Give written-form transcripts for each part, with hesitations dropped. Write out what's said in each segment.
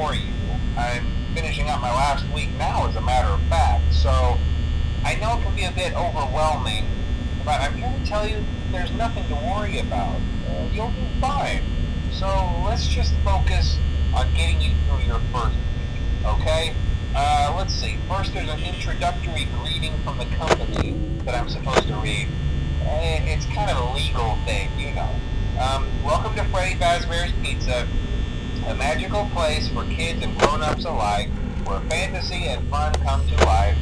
bore you. I'm finishing up my last week now, as a matter of fact, so I know it can be a bit overwhelming, but I'm here to tell you there's nothing to worry about. You'll be fine. So let's just focus on getting you through your first week, okay? Let's see. First, there's an introductory greeting from the company that I'm supposed to read. It's kind of a legal thing, you know. Welcome to Freddy Fazbear's Pizza, a magical place for kids and grown-ups alike, where fantasy and fun come to life.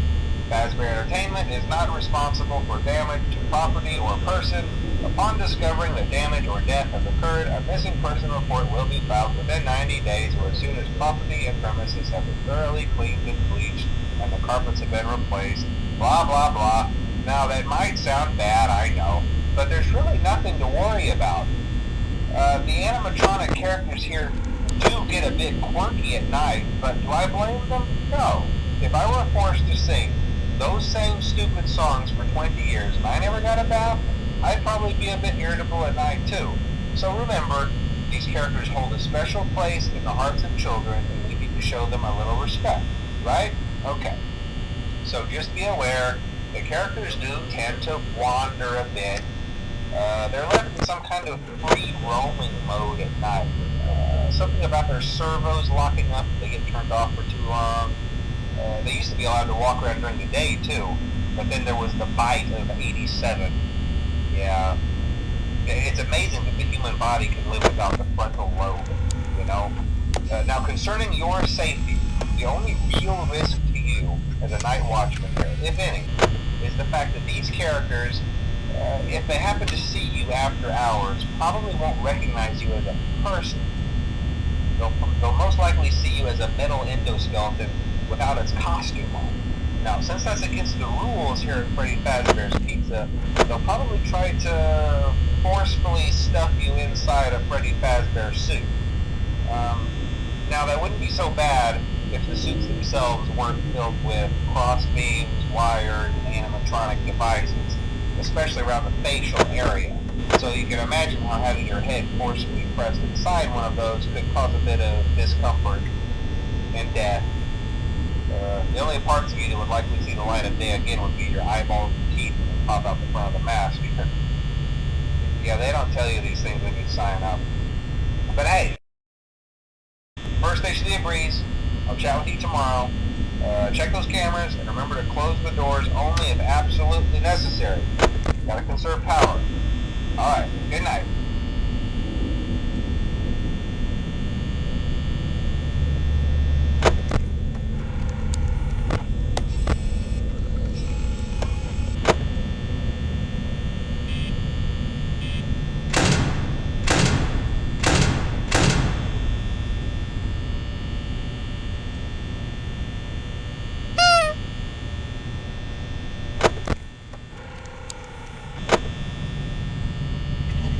Fazbear Entertainment is not responsible for damage to property or person. Upon discovering that damage or death has occurred, a missing person report will be filed within 90 days or as soon as property and premises have been thoroughly cleaned and bleached and the carpets have been replaced. Blah, blah, blah. Now, that might sound bad, I know, but there's really nothing to worry about. The animatronic characters here do get a bit quirky at night, but do I blame them? No. If I were forced to sing those same stupid songs for 20 years and I never got a bath, I'd probably be a bit irritable at night too. So remember, these characters hold a special place in the hearts of children and we need to show them a little respect, right? Okay. So just be aware, the characters do tend to wander a bit. They're left in some kind of free roaming mode at night. Something about their servos locking up if they get turned off for too long. They used to be allowed to walk around during the day too, but then there was the bite of 87. Yeah, it's amazing that the human body can live without the frontal lobe, you know? Now, concerning your safety, the only real risk to you as a night watchman here, if any, is the fact that these characters, if they happen to see you after hours, probably won't recognize you as a person. They'll most likely see you as a metal endoskeleton without its costume on. Now, since that's against the rules here at Freddy Fazbear's Pizza, they'll probably try to forcefully stuff you inside a Freddy Fazbear suit. Now, that wouldn't be so bad if the suits themselves weren't filled with cross beams, wired, and animatronic devices, especially around the facial area. So you can imagine how having your head forcefully pressed inside one of those could cause a bit of discomfort and death. The only parts of you that would likely see the light of day again would be your eyeballs and teeth that pop out the front of the mask. Yeah, they don't tell you these things when you sign up. But hey, first station of the breeze. I'll chat with you tomorrow. Check those cameras and remember to close the doors only if absolutely necessary. Gotta conserve power. Alright, good night.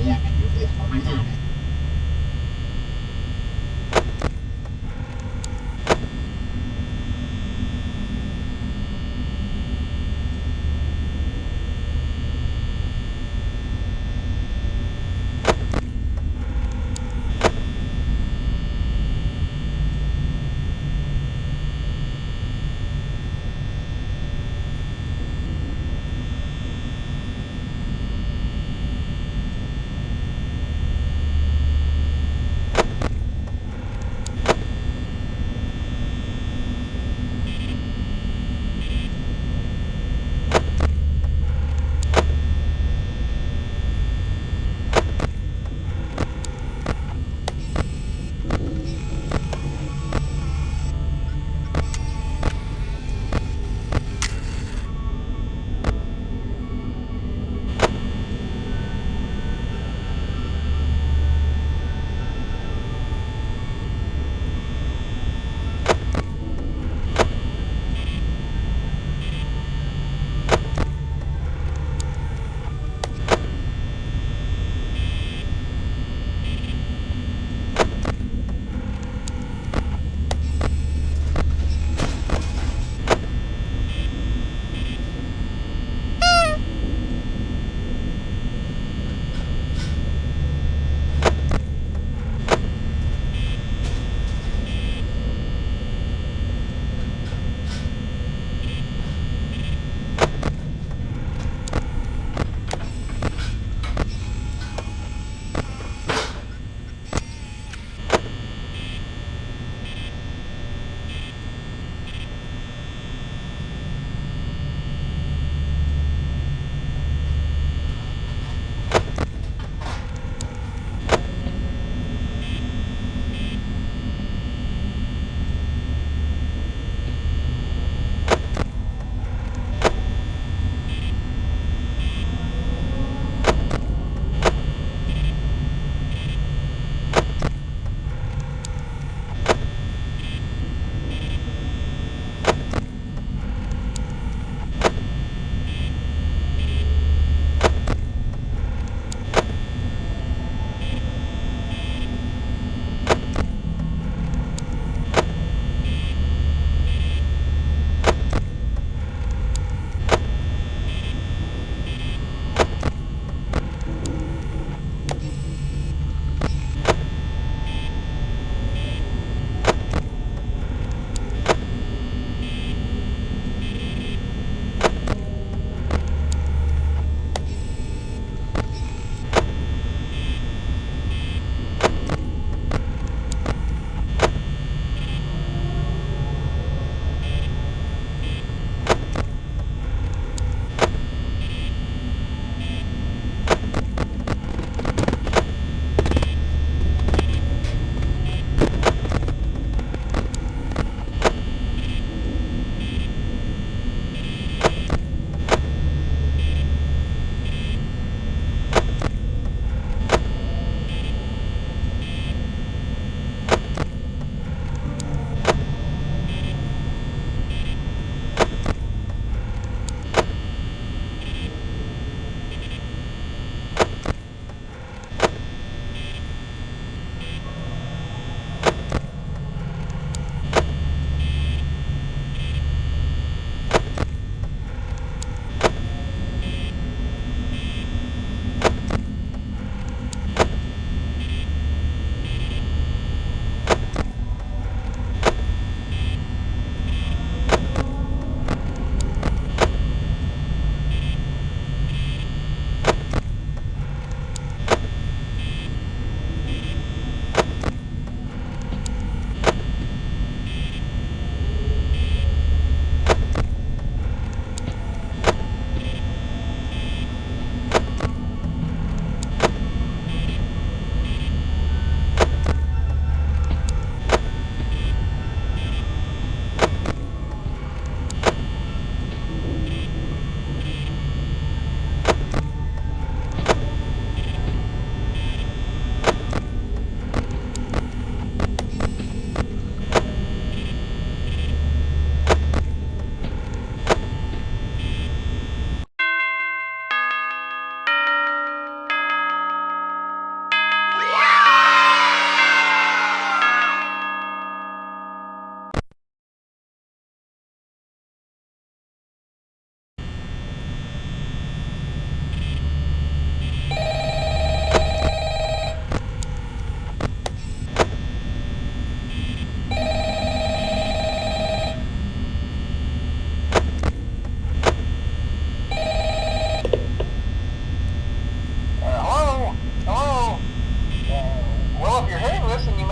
Yeah.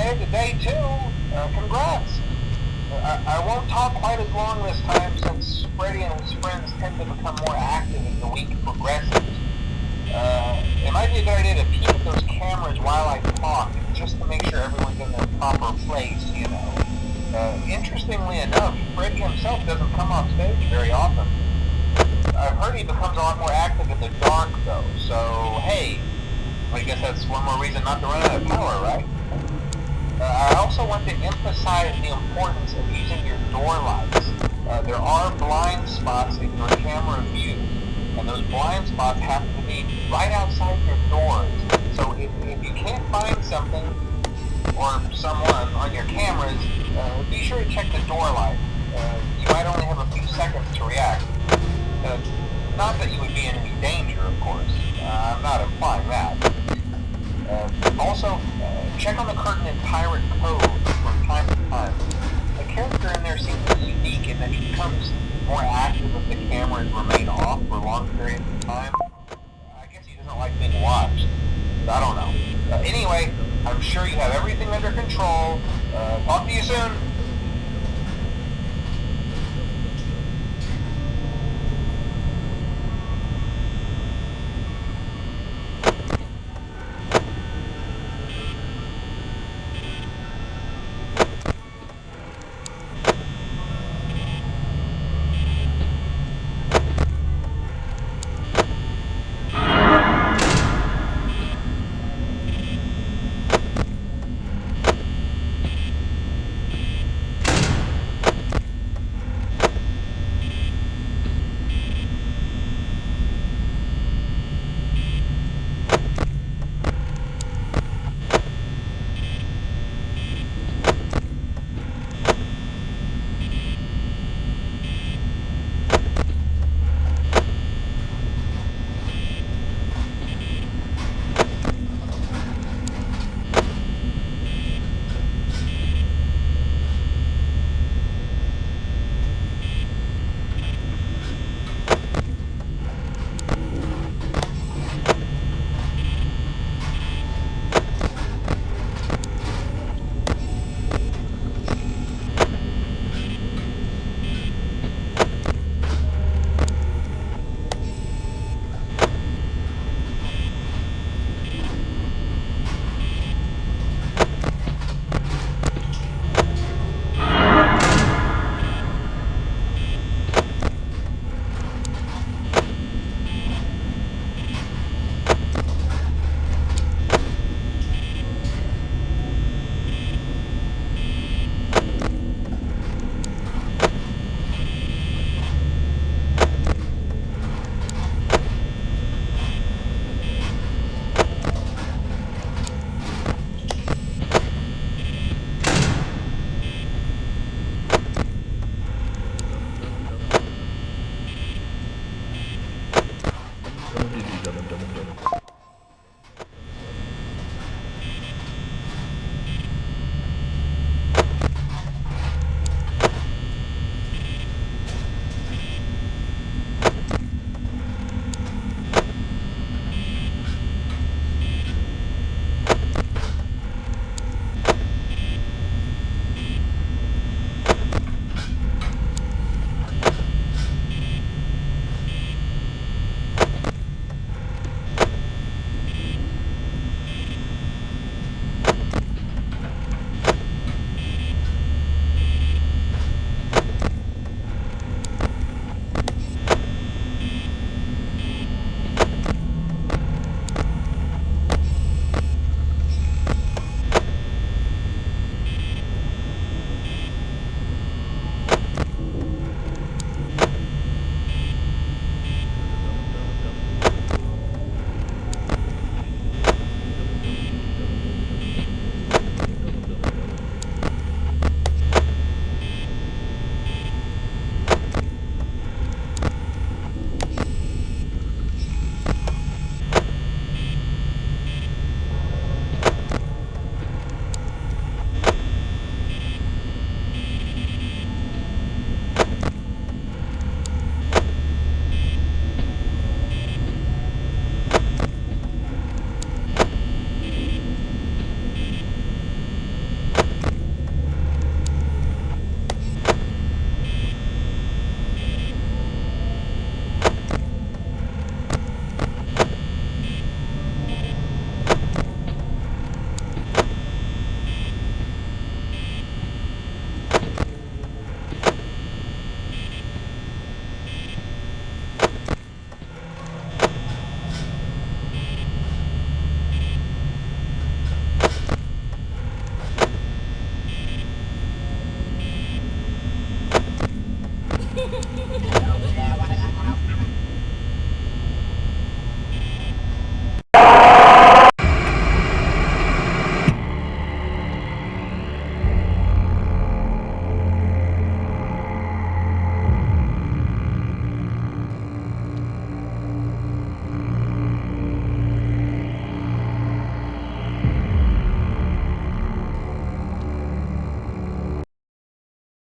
ahead today too. Congrats. I won't talk quite as long this time since Freddy and his friends tend to become more active as the week progresses. It might be a good idea to peek at those cameras while I talk, just to make sure everyone's in their proper place, you know. Interestingly enough, Freddy himself doesn't come off stage very often. I've heard he becomes a lot more active in the dark, though, so hey, I guess that's one more reason not to run out of power, right? I also want to emphasize the importance of using your door lights. There are blind spots in your camera view, and those blind spots happen to be right outside your doors. So if you can't find something or someone on your cameras, be sure to check the door light. You might only have a few seconds to react. Not that you would be in any danger, of course. I'm not implying that. Also, check on the curtain in Pirate Code from time to time. The character in there seems unique in that he becomes more active if the cameras remain off for long periods of time. I guess he doesn't like being watched. I don't know. Anyway, I'm sure you have everything under control. Talk to you soon.